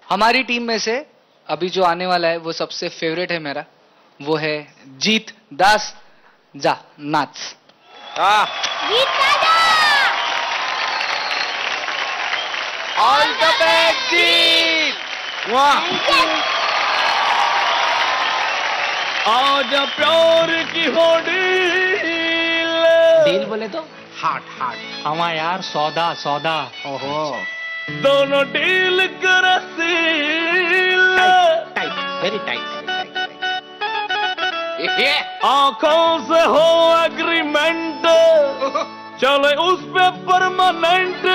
हमारी टीम में से अभी जो आने वाला है वो सबसे फेवरेट है मेरा, वो है जीत दास। जा नाच। जीत दादा, ऑल द बेस्ट जीत। वाह, आज प्यार की होड़ी डील बोले तो हार्ट हार्ट हवा यार, सौदा सौदा। ओहो, दोनों डील कर वेरी टाइट। आंखों से हो एग्रीमेंट, चले उस पे परमानेंट,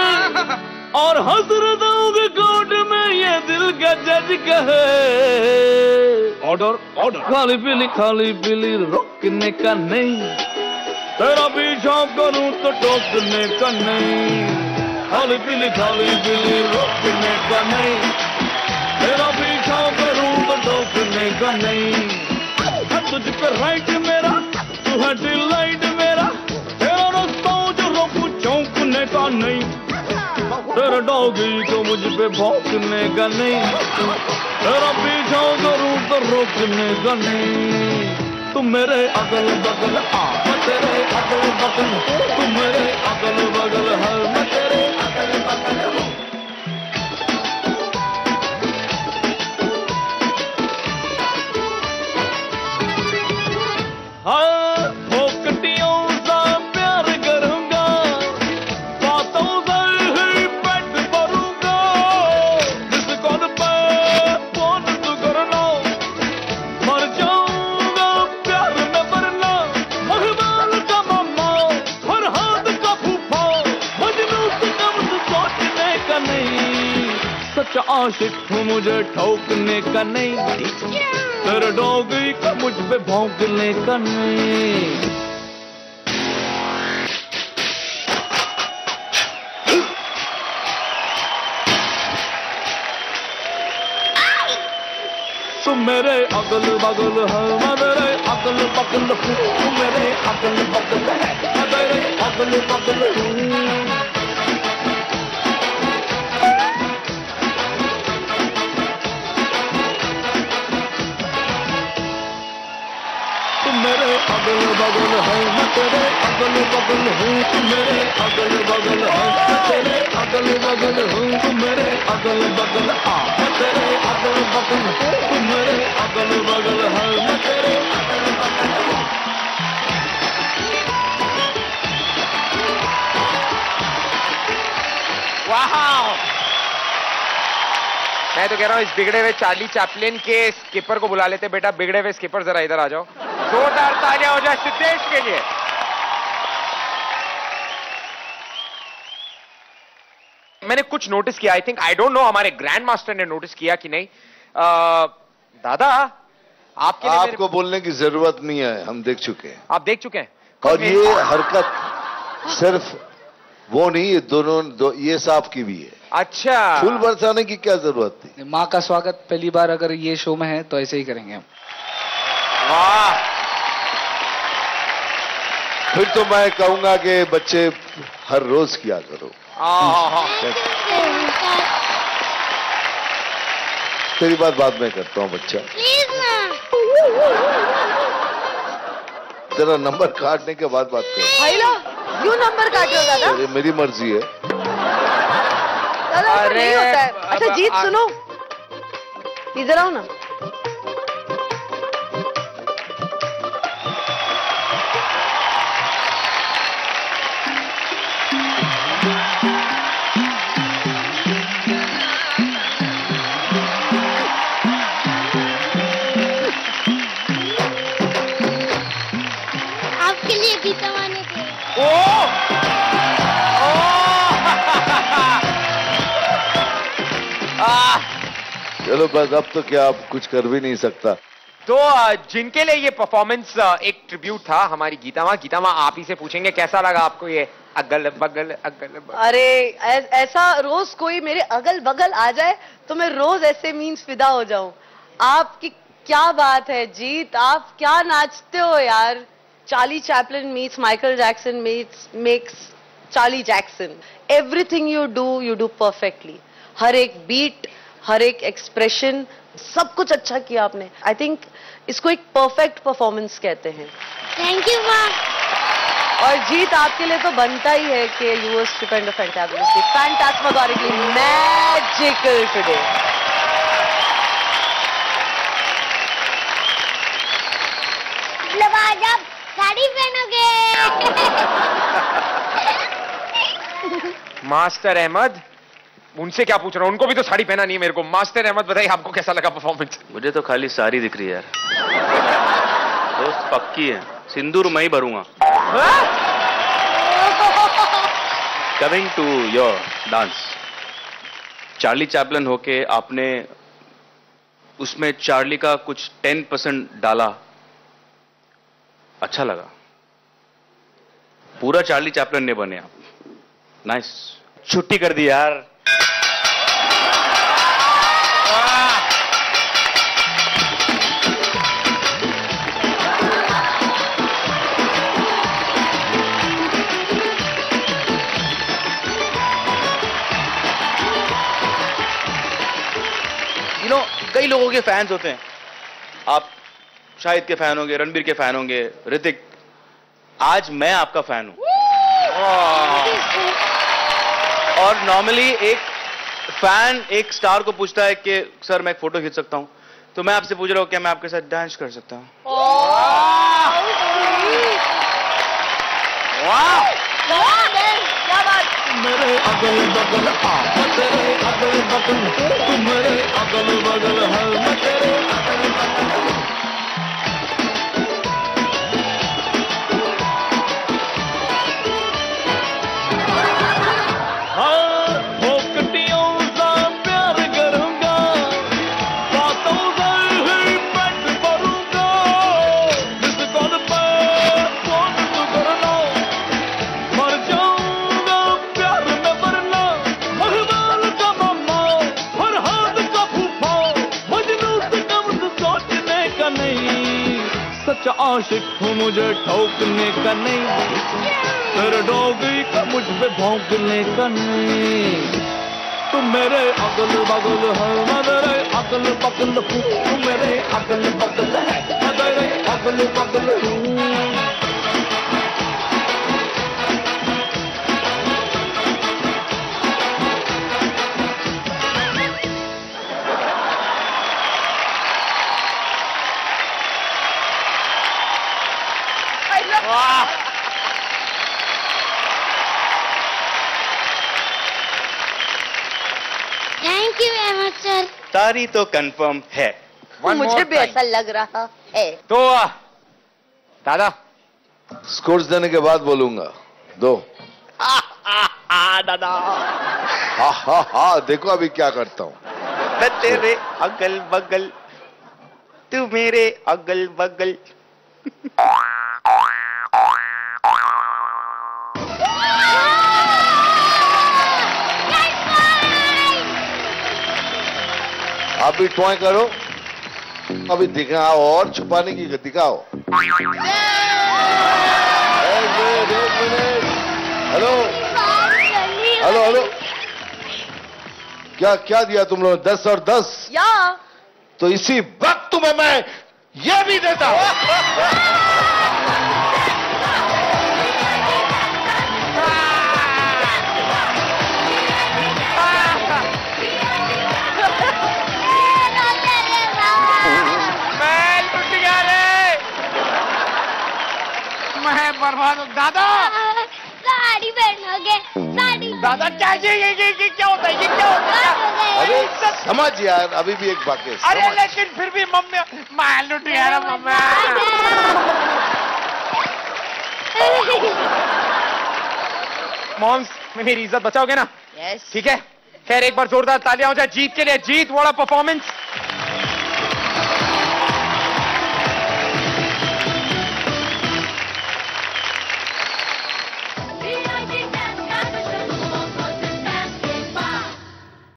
और हजरत होंगे कोर्ट में ये दिल का जज कहे ऑर्डर ऑर्डर। खाली पीली रोकने का नहीं, तेरा पीछा करूं तो टोकने का नहीं। खाली पीली रोकने का नहीं, तेरा पीछा करूं तो टोकने का नहीं। तुझ पे राइट मेरा, तू है डिलाइट मेरा, तेरा रास्ता जो रोकू चौंकने का नहीं। तेरा डॉगी को मुझ पे भौंकने का नहीं, तेरा पीछा करूं तो रोकने का नहीं। तुम मेरे अगल बगल आ, मैं तेरे अगल बगल, तुम मेरे अगल बगल है, मैं तेरे अगल बगल हूँ। हाँ, फोकटियों सा प्यार करूंगा, बातों से ही पेट भरूंगा। जिस कौन पे फोन तू करना, मर जाऊंगा प्यार में वरना। महबाल का मामा, फरहाद का फूफा, मजनू की नब्ज़ सोचने का नहीं। सच्चा आशिक हूँ, मुझे ठोकने का नहीं, तेरे डॉगी का मुझ पे भौंकने का नहीं। तुम मेरे अगल बगल है, मैं तेरे अगल बगल हूँ। तुम मेरे अगल बगल है, मैं तेरे अगल बगल हूँ। मेरे अगल बगल है, मैं तेरे अगल बगल हूँ। तुम मेरे अगल बगल है, मैं तेरे अगल बगल हूँ। तुम मेरे अगल बगल आ, मैं तेरे अगल बगल हूँ। तुम मेरे अगल बगल है, मैं तेरे अगल बगल हूँ। वाह, मैं तो कह रहा हूँ इस बिगड़े हुए चार्ली चैपलिन के स्किपर को बुला लेते। बेटा बिगड़े हुए स्किपर जरा इधर आ जाओ, जोरदार तालियां हो जाए सिद्धेश के लिए। मैंने कुछ नोटिस किया, आई डोंट नो हमारे ग्रैंड मास्टर ने नोटिस किया कि नहीं। दादा आपको बोलने की जरूरत नहीं है, हम देख चुके हैं। आप देख चुके हैं। और ये हरकत सिर्फ वो नहीं, ये दोनों ये साफ की भी है। अच्छा, फूल बरसाने की क्या जरूरत थी? माँ का स्वागत पहली बार अगर ये शो में है तो ऐसे ही करेंगे हम। वाह, फिर तो मैं कहूंगा कि बच्चे हर रोज किया करो। तेरी बात बाद में करता हूँ बच्चा, जरा नंबर काटने के बाद बात करो। क्यों नंबर काट रहे हो दादा? अरे मेरी मर्जी है दादा, ऐसा नहीं होता है। अच्छा जीत सुनो, इधर आओ ना। आपके लिए भी कमाने के। चलो बस, अब तो क्या, आप कुछ कर भी नहीं सकता। तो जिनके लिए ये परफॉर्मेंस एक ट्रिब्यूट था हमारी गीता माँ, आप ही से पूछेंगे कैसा लगा आपको ये अगल बगल अगल बगल। अरे ऐसा रोज कोई मेरे अगल बगल आ जाए तो मैं रोज ऐसे मीन्स फिदा हो जाऊं। आपकी क्या बात है जीत, आप क्या नाचते हो यार। Charlie Chaplin meets Michael Jackson makes Charlie Jackson. Everything you do perfectly. हर एक बीट, हर एक एक्सप्रेशन, सब कुछ अच्छा किया आपने. आई थिंक इसको एक परफेक्ट परफॉर्मेंस कहते हैं. थैंक यू माँ. और जीत आपके लिए तो बनता ही है कि यू वर स्टुपेंडो, फैंटाबुलसली, फैंटास्मैगोरिकली मैजिकल टुडे. मतलब आज आप साड़ी पहनोगे. मास्टर अहमद, उनसे क्या पूछ रहा हूँ, उनको भी तो साड़ी पहना नहीं है मेरे को. मास्टर अहमद बताइए आपको कैसा लगा परफॉर्मेंस? मुझे तो खाली साड़ी दिख रही है यार. दोस्त पक्की है, सिंदूर मैं ही भरूंगा. Coming to your dance, Charlie Chaplin होके आपने उसमें चार्ली का कुछ 10% डाला, अच्छा लगा. पूरा चार्ली चैपलिन ने बने आप. नाइस. छुट्टी कर दी यार. कई लोगों के फैंस होते हैं. आप शाहिद के फैन होंगे, रणबीर के फैन होंगे, ऋतिक. आज मैं आपका फैन हूं. और नॉर्मली एक फैन एक स्टार को पूछता है कि सर मैं एक फोटो खींच सकता हूं, तो मैं आपसे पूछ रहा हूं क्या मैं आपके साथ डांस कर सकता हूं? क्या बात. मेरे अगल बगल तेरे अगल बगल, तू मेरे अगल बगल है, मैं तेरे अगल बगल. हाँ, भोकटियों सा प्यार करूंगा, बातों से ही पेट भरूंगा, जिस कौन पे फोन तू करना, मर जाऊंगा प्यार में वरना. अहवाल का मामा, फरहाद का फूफा, मजनू से कम तो सोचने का नहीं, सच्चा आशिक हूँ मुझे ठोकने का नहीं, तेरे डोगी का मुझ पे भौंकने का नहीं. तू मेरे अगल बगल है, मैं तेरे अगल बगल हूँ, तू मेरे अगल बगल है, मैं तेरे अगल बगल हूँ. Thank you Ahmad sir. सारी तो कंफर्म है. मुझे भी ऐसा लग रहा है. तो दादा स्कोर्स देने के बाद बोलूंगा. दो. दादा हा हा हा, देखो अभी क्या करता हूं. मैं तेरे अगल बगल, तू मेरे अगल बगल. अभी टॉय करो, अभी दिखाओ और छुपाने की दिखाओ. हेलो हेलो हेलो, क्या क्या दिया तुम लोगों ने? 10 और 10. या तो इसी वक्त तुम्हें मैं ये भी देता हूं. मैं बर्बाद हूँ दादा. साड़ी पहनोगे, साड़ी. दादा क्या ये क्या होता है, ये क्या होता है? अरे समझ यार, अभी भी एक बाकी है. अरे समझ. लेकिन फिर भी मम्मी, मैं लुट गया मम्मी. मॉम्स, मेरी इज्जत बचाओगे ना? यस. ठीक है. खैर एक बार जोरदार तालियां हो जाए जीत के लिए. जीत, बड़ा परफॉर्मेंस.